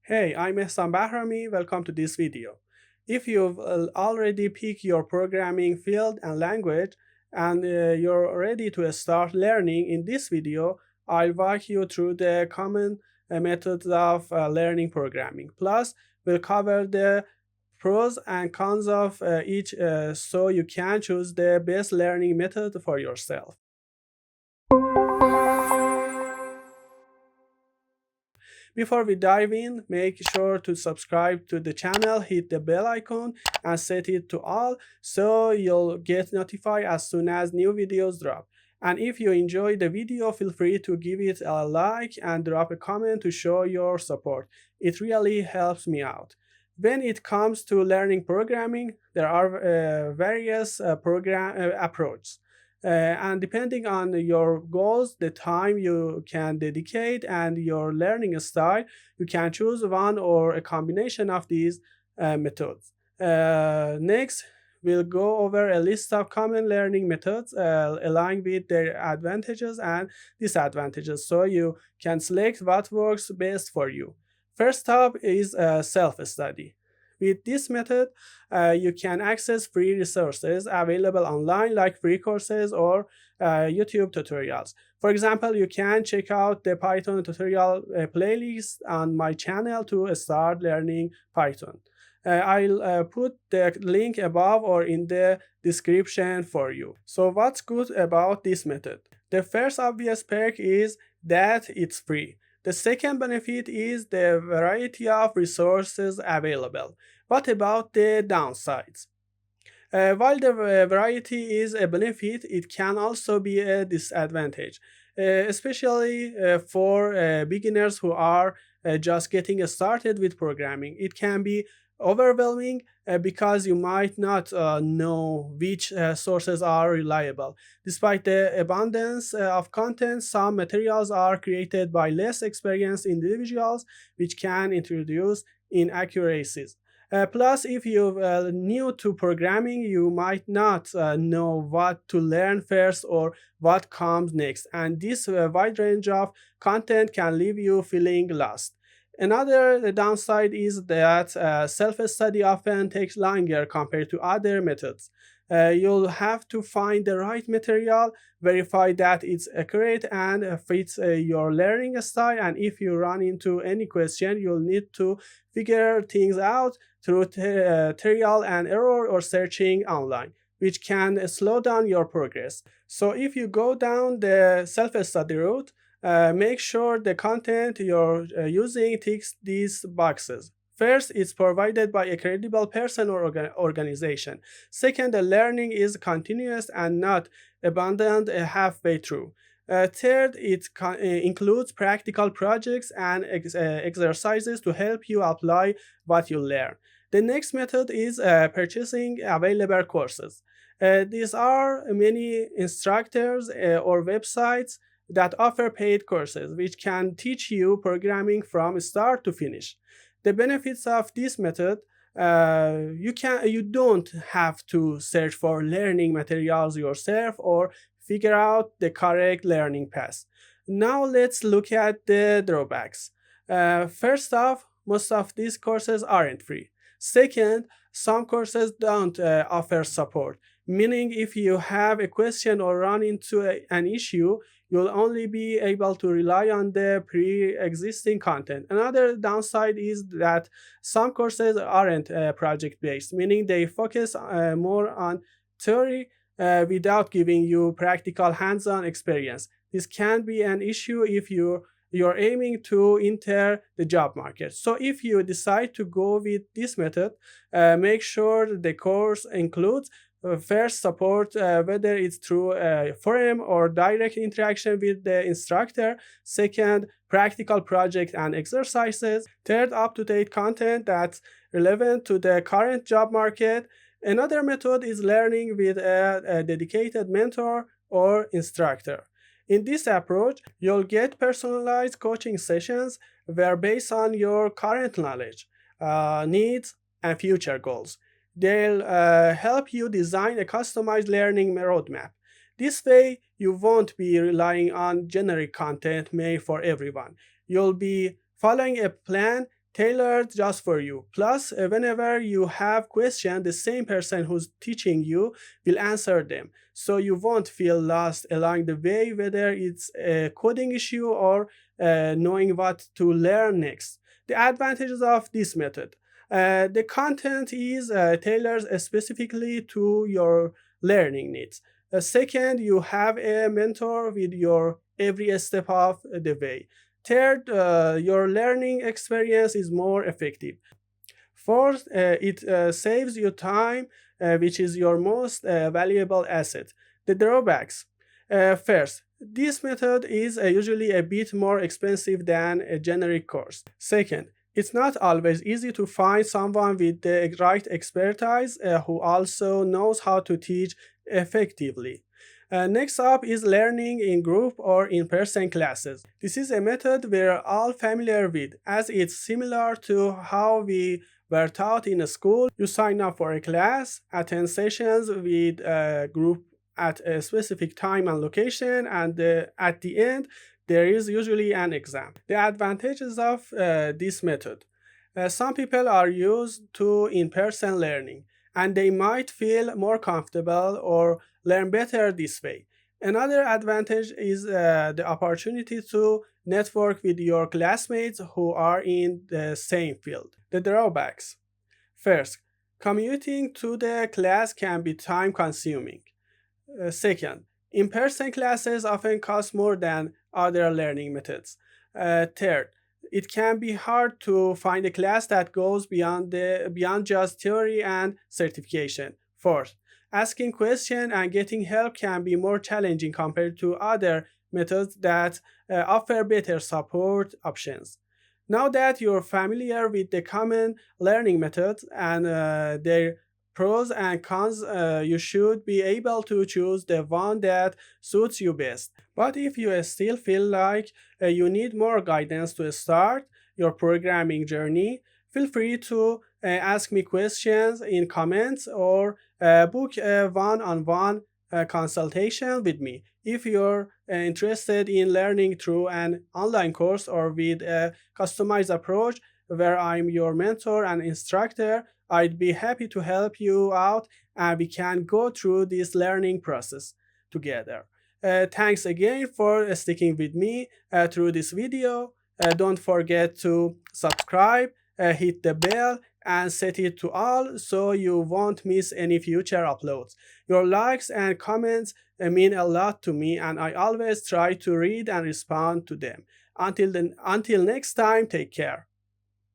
Hey, I'm Ehsan Bahrami. Welcome to this video. If you've already picked your programming field and language and you're ready to start learning, in this video, I'll walk you through the common methods of learning programming. Plus, we'll cover the pros and cons of each so you can choose the best learning method for yourself. Before we dive in, make sure to subscribe to the channel, hit the bell icon, and set it to all so you'll get notified as soon as new videos drop. And if you enjoy the video, feel free to give it a like and drop a comment to show your support. It really helps me out. When it comes to learning programming, there are various program approaches. And depending on your goals, the time you can dedicate, and your learning style, you can choose one or a combination of these methods. Next, we'll go over a list of common learning methods aligned with their advantages and disadvantages so you can select what works best for you. First up is self-study. With this method, you can access free resources available online like free courses or YouTube tutorials. For example, you can check out the Python tutorial playlist on my channel to start learning Python. I'll put the link above or in the description for you. So what's good about this method? The first obvious perk is that it's free. The second benefit is the variety of resources available. What about the downsides? While the variety is a benefit, it can also be a disadvantage, especially for beginners who are just getting started with programming. It can be overwhelming because you might not know which sources are reliable. Despite the abundance of content, some materials are created by less experienced individuals, which can introduce inaccuracies. Plus, if you're new to programming, you might not know what to learn first or what comes next, and this wide range of content can leave you feeling lost. Another downside is that self-study often takes longer compared to other methods. You'll have to find the right material, verify that it's accurate and fits your learning style, and if you run into any question, you'll need to figure things out through trial and error or searching online, which can slow down your progress. So if you go down the self-study route, make sure the content you're using ticks these boxes. First, it's provided by a credible person or organization. Second, the learning is continuous and not abandoned halfway through. Third, it includes practical projects and exercises to help you apply what you learn. The next method is purchasing available courses. These are many instructors or websites that offer paid courses, which can teach you programming from start to finish. The benefits of this method: you don't have to search for learning materials yourself or figure out the correct learning path. Now let's look at the drawbacks. First off, most of these courses aren't free. Second, some courses don't offer support, meaning if you have a question or run into an issue, you'll only be able to rely on the pre-existing content. Another downside is that some courses aren't project-based, meaning they focus more on theory without giving you practical hands-on experience. This can be an issue if you're aiming to enter the job market. So if you decide to go with this method, make sure the course includes first support, whether it's through a forum or direct interaction with the instructor. Second, practical project and exercises. Third, up-to-date content that's relevant to the current job market. Another method is learning with a dedicated mentor or instructor. In this approach, you'll get personalized coaching sessions where based on your current knowledge, needs, and future goals. They'll help you design a customized learning roadmap. This way, you won't be relying on generic content made for everyone. You'll be following a plan tailored just for you. Plus, whenever you have questions, the same person who's teaching you will answer them. So you won't feel lost along the way, whether it's a coding issue or knowing what to learn next. The advantages of this method. The content is tailored specifically to your learning needs. Second, you have a mentor with your every step of the way. Third, your learning experience is more effective. Fourth, it saves you time, which is your most valuable asset. The drawbacks. First, this method is usually a bit more expensive than a generic course. Second, it's not always easy to find someone with the right expertise who also knows how to teach effectively. Next up is learning in group or in-person classes. This is a method we're all familiar with, as it's similar to how we were taught in a school. You sign up for a class, attend sessions with a group at a specific time and location, and at the end, there is usually an exam. The advantages of this method. Some people are used to in-person learning, and they might feel more comfortable or learn better this way. Another advantage is the opportunity to network with your classmates who are in the same field. The drawbacks. First, commuting to the class can be time consuming. Second, in person classes often cost more than other learning methods. Third, it can be hard to find a class that goes beyond just theory and certification. Fourth, asking questions and getting help can be more challenging compared to other methods that offer better support options. Now that you're familiar with the common learning methods and their pros and cons, you should be able to choose the one that suits you best. But if you still feel like you need more guidance to start your programming journey, feel free to ask me questions in comments or book a one-on-one consultation with me. If you're interested in learning through an online course or with a customized approach where I'm your mentor and instructor, I'd be happy to help you out and we can go through this learning process together. Thanks again for sticking with me through this video. Don't forget to subscribe, hit the bell, and set it to all so you won't miss any future uploads. Your likes and comments mean a lot to me, and I always try to read and respond to them. Until next time, take care.